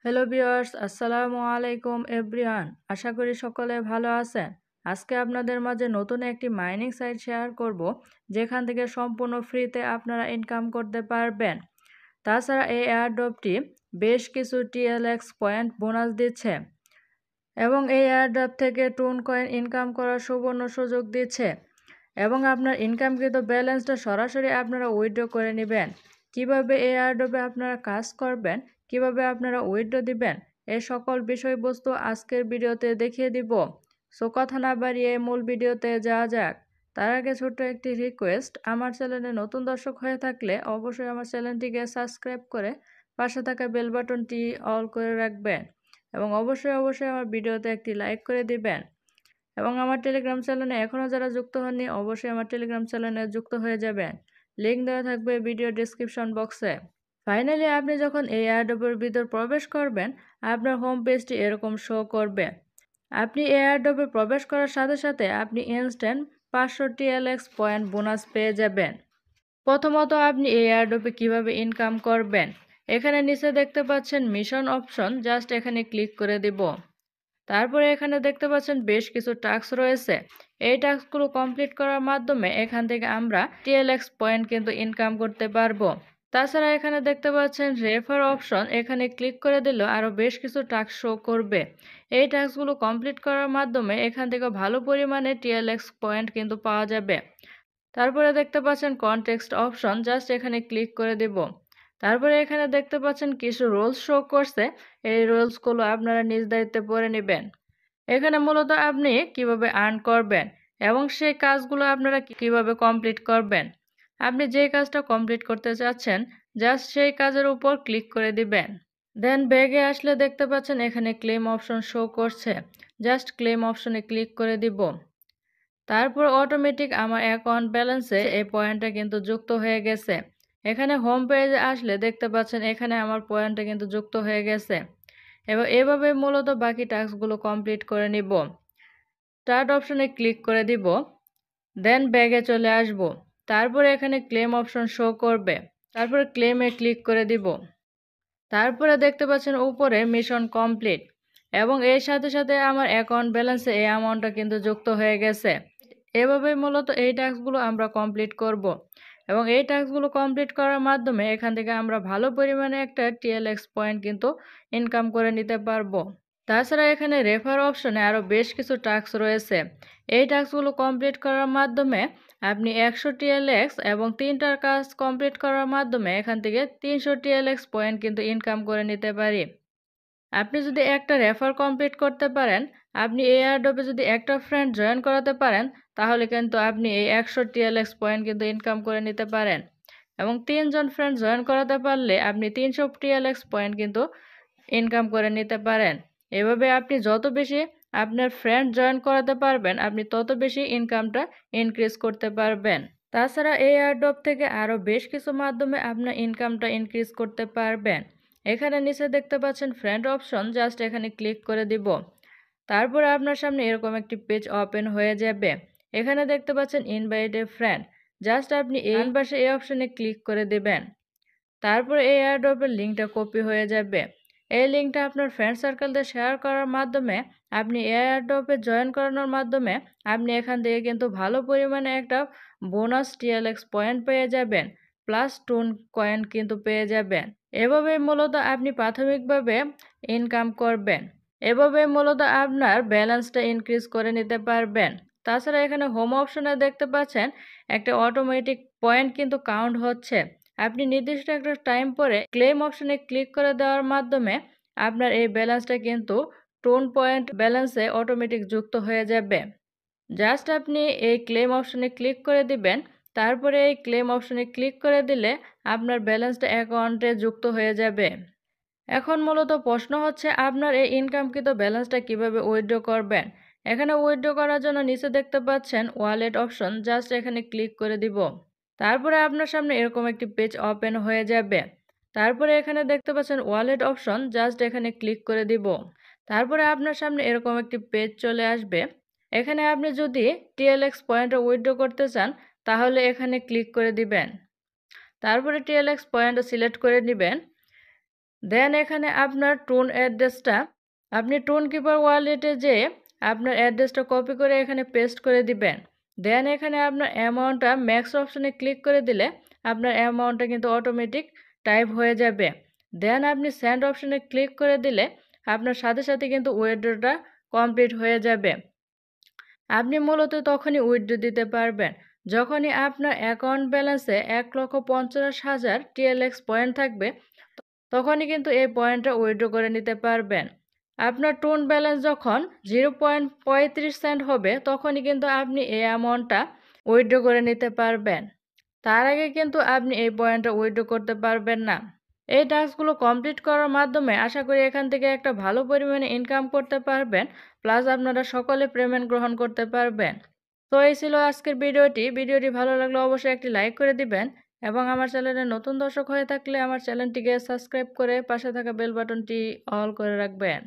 Hello viewers, আসসালামু আলাইকুম everyone. আশা করি সকলে ভালো আছেন। আজকে আপনাদের মাঝে নতুন একটি মাইনিং সাইট শেয়ার করব, যেখান থেকে সম্পূর্ণ ফ্রিতে আপনারা ইনকাম করতে পারবেন। তাছাড়া এই এয়ারড্রপটি বেশ কিছু টিএলএক্স পয়েন্ট বোনাস দিচ্ছে এবং এই এয়ারড্রপ থেকে টুন কয়েন ইনকাম করার সুবর্ণ সুযোগ দিচ্ছে এবং আপনার ইনকামকৃত ব্যালেন্সটা সরাসরি আপনারা উইথড্র করে নেবেন। কিভাবে এই এয়ারড্রপে আপনারা কাজ করবেন, কিভাবে আপনারা উইথড্র দিবেন, এই সকল বিষয়বস্তু আজকের ভিডিওতে দেখিয়ে দিব। সো কথা না বাড়িয়ে মূল ভিডিওতে যাওয়া যাক। তার আগে ছোট্ট একটি রিকোয়েস্ট, আমার চ্যানেলে নতুন দর্শক হয়ে থাকলে অবশ্যই আমার চ্যানেলটিকে সাবস্ক্রাইব করে পাশে থাকা বেল বাটনটি অল করে রাখবেন এবং অবশ্যই আমার ভিডিওতে একটি লাইক করে দিবেন। এবং আমার টেলিগ্রাম চ্যানেলে এখনও যারা যুক্ত হননি অবশ্যই আমার টেলিগ্রাম চ্যানেলে যুক্ত হয়ে যাবেন। লিঙ্ক দেওয়া থাকবে ভিডিও ডেসক্রিপশন বক্সে। ফাইনালি আপনি যখন এই এয়ারড্রপের ভিতর প্রবেশ করবেন, আপনার হোম পেজটি এরকম শো করবে। আপনি এই এয়ারড্রপে প্রবেশ করার সাথে সাথে আপনি ইনস্ট্যান্ট 500 টিএলএক্স পয়েন্ট বোনাস পেয়ে যাবেন। প্রথমত আপনি এই এয়ারড্রপে কিভাবে ইনকাম করবেন, এখানে নিচে দেখতে পাচ্ছেন মিশন অপশন, জাস্ট এখানে ক্লিক করে দিব। তারপরে এখানে দেখতে পাচ্ছেন বেশ কিছু টাস্ক রয়েছে। এই টাস্কগুলো কমপ্লিট করার মাধ্যমে এখান থেকে আমরা টিএলএক্স পয়েন্ট কিন্তু ইনকাম করতে পারবো। তাছাড়া এখানে দেখতে পাচ্ছেন রেফার অপশন, এখানে ক্লিক করে দিলে আরও বেশ কিছু টাস্ক শো করবে। এই টাস্কগুলো কমপ্লিট করার মাধ্যমে এখান থেকে ভালো পরিমাণে টিএলএক্স পয়েন্ট কিন্তু পাওয়া যাবে। তারপরে দেখতে পাচ্ছেন কনটেক্সট অপশন, জাস্ট এখানে ক্লিক করে দেব। তারপরে এখানে দেখতে পাচ্ছেন কিছু রুলস শো করছে, এই রুলসগুলো আপনারা নিজ দায়িত্বে পড়ে নেবেন। এখানে মূলত আপনি কিভাবে আর্ন করবেন এবং সেই কাজগুলো আপনারা কিভাবে কমপ্লিট করবেন। আপনি যে কাজটা কমপ্লিট করতে চাচ্ছেন, জাস্ট সেই কাজের উপর ক্লিক করে দিবেন। দেন ব্যাগে আসলে দেখতে পাচ্ছেন এখানে ক্লেম অপশন শো করছে, জাস্ট ক্লেম অপশনে ক্লিক করে দিব। তারপর অটোমেটিক আমার অ্যাকাউন্ট ব্যালেন্সে এই পয়েন্টটা কিন্তু যুক্ত হয়ে গেছে। এখানে হোম পেজে আসলে দেখতে পাচ্ছেন এখানে আমার পয়েন্টটা কিন্তু যুক্ত হয়ে গেছে এবং এভাবে মূলত বাকি টাস্কগুলো কমপ্লিট করে নিব। স্টার্ট অপশনে ক্লিক করে দিব, দেন ব্যাগে চলে আসব। তারপরে এখানে ক্লেম অপশন শো করবে, তারপরে ক্লেমে ক্লিক করে দিব। তারপরে দেখতে পাচ্ছেন উপরে মিশন কমপ্লিট এবং এর সাথে সাথে আমার অ্যাকাউন্ট ব্যালেন্সে এই অ্যামাউন্টটা কিন্তু যুক্ত হয়ে গেছে। এভাবেই মূলত এই টাস্কগুলো আমরা কমপ্লিট করব এবং এই টাস্কগুলো কমপ্লিট করার মাধ্যমে এখান থেকে আমরা ভালো পরিমাণে একটা টিএলএক্স পয়েন্ট কিন্তু ইনকাম করে নিতে পারবো। তাছাড়া এখানে রেফার অপশনে আরও বেশ কিছু টাস্ক রয়েছে। এই টাস্কগুলো কমপ্লিট করার মাধ্যমে আপনি 100 টিএলএক্স এবং 3টার কাজ কমপ্লিট করার মাধ্যমে এখান থেকে 300 টিএলএক্স পয়েন্ট কিন্তু ইনকাম করে নিতে পারি। আপনি যদি একটা রেফার কমপ্লিট করতে পারেন, আপনি এই এয়ারড্রপে যদি একটা ফ্রেন্ড জয়েন করাতে পারেন, তাহলে কিন্তু আপনি এই 100 টিএলএক্স পয়েন্ট কিন্তু ইনকাম করে নিতে পারেন এবং 3জন ফ্রেন্ড জয়েন করাতে পারলে আপনি 300 টিএলএক্স পয়েন্ট কিন্তু ইনকাম করে নিতে পারেন। এভাবে আপনি যত বেশি আপনার ফ্রেন্ড জয়েন করাতে পারবেন, আপনি তত বেশি ইনকামটা ইনক্রিজ করতে পারবেন। তাছাড়া এই এয়ারড্রপ থেকে আরও বেশ কিছু মাধ্যমে আপনার ইনকামটা ইনক্রিজ করতে পারবেন। এখানে নিচে দেখতে পাচ্ছেন ফ্রেন্ড অপশন, জাস্ট এখানে ক্লিক করে দিব। তারপরে আপনার সামনে এরকম একটি পেজ ওপেন হয়ে যাবে। এখানে দেখতে পাচ্ছেন ইনভাইট এ ফ্রেন্ড, জাস্ট আপনি এই পাশে এই অপশনে ক্লিক করে দেবেন। তারপরে এই এয়ারড্রপের লিঙ্কটা কপি হয়ে যাবে। এই লিঙ্কটা আপনার ফ্রেন্ড সার্কেলদের শেয়ার করার মাধ্যমে আপনি এয়ারড্রপে জয়েন করানোর মাধ্যমে আপনি এখান থেকে কিন্তু ভালো পরিমাণে একটা বোনাস টিএলএক্স পয়েন্ট পেয়ে যাবেন, প্লাস টুন কয়েন কিন্তু পেয়ে যাবেন। এভাবে মূলত আপনি প্রাথমিকভাবে ইনকাম করবেন। এভাবে মূলত আপনার ব্যালেন্সটা ইনক্রিজ করে নিতে পারবেন। তাছাড়া এখানে হোম অপশনে দেখতে পাচ্ছেন একটা অটোমেটিক পয়েন্ট কিন্তু কাউন্ট হচ্ছে। আপনি নির্দিষ্ট একটা টাইম পরে ক্লেম অপশনে ক্লিক করে দেওয়ার মাধ্যমে আপনার এই ব্যালেন্সটা কিন্তু টোন পয়েন্ট ব্যালেন্সে অটোমেটিক যুক্ত হয়ে যাবে। জাস্ট আপনি এই ক্লেম অপশনে ক্লিক করে দিবেন। তারপরে এই ক্লেম অপশনে ক্লিক করে দিলে আপনার ব্যালেন্সটা অ্যাকাউন্টে যুক্ত হয়ে যাবে। এখন মূলত প্রশ্ন হচ্ছে আপনার এই ইনকামকৃত ব্যালেন্সটা কিভাবে উইথড্র করবেন। এখানে উইথড্র করার জন্য নিচে দেখতে পাচ্ছেন ওয়ালেট অপশন, জাস্ট এখানে ক্লিক করে দিব। তারপরে আপনার সামনে এরকম একটি পেজ ওপেন হয়ে যাবে। তারপরে এখানে দেখতে পাচ্ছেন ওয়ালেট অপশন, জাস্ট এখানে ক্লিক করে দিব। তারপরে আপনার সামনে এরকম একটি পেজ চলে আসবে। এখানে আপনি যদি টিএলএক্স পয়েন্টটা উইথড্র করতে চান, তাহলে এখানে ক্লিক করে দিবেন। তারপরে টিএলএক্স পয়েন্টটা সিলেক্ট করে নেবেন। দেন এখানে আপনার টোন অ্যাড্রেসটা আপনি টোন কিপার ওয়ালেটে যেয়ে আপনার অ্যাড্রেসটা কপি করে এখানে পেস্ট করে দিবেন। দেন এখানে আপনার অ্যামাউন্টটা ম্যাক্স অপশনে ক্লিক করে দিলে আপনার অ্যামাউন্টটা কিন্তু অটোমেটিক টাইপ হয়ে যাবে। দেন আপনি সেন্ড অপশনে ক্লিক করে দিলে আপনার সাথে সাথে কিন্তু উইথড্রটা কমপ্লিট হয়ে যাবে। আপনি মূলত তখনই উইথড্র দিতে পারবেন যখনই আপনার অ্যাকাউন্ট ব্যালেন্সে 1,50,000 টিএলএক্স পয়েন্ট থাকবে, তখনই কিন্তু এই পয়েন্টটা উইথড্র করে নিতে পারবেন। আপনার টোন ব্যালেন্স যখন 0.35 হবে তখনই কিন্তু আপনি এই অ্যামাউন্টটা উইথড্র করে নিতে পারবেন। তার আগে কিন্তু আপনি এই পয়েন্টটা উইথড্র করতে পারবেন না। এই টাস্কগুলো কমপ্লিট করার মাধ্যমে আশা করি এখান থেকে একটা ভালো পরিমাণে ইনকাম করতে পারবেন, প্লাস আপনারা সকলে পেমেন্ট গ্রহণ করতে পারবেন। তো এই ছিল আজকের ভিডিওটি ভালো লাগলে অবশ্যই একটি লাইক করে দিবেন এবং আমার চ্যানেলে নতুন দর্শক হয়ে থাকলে আমার চ্যানেলটিকে সাবস্ক্রাইব করে পাশে থাকা বেল বাটনটি অল করে রাখবেন।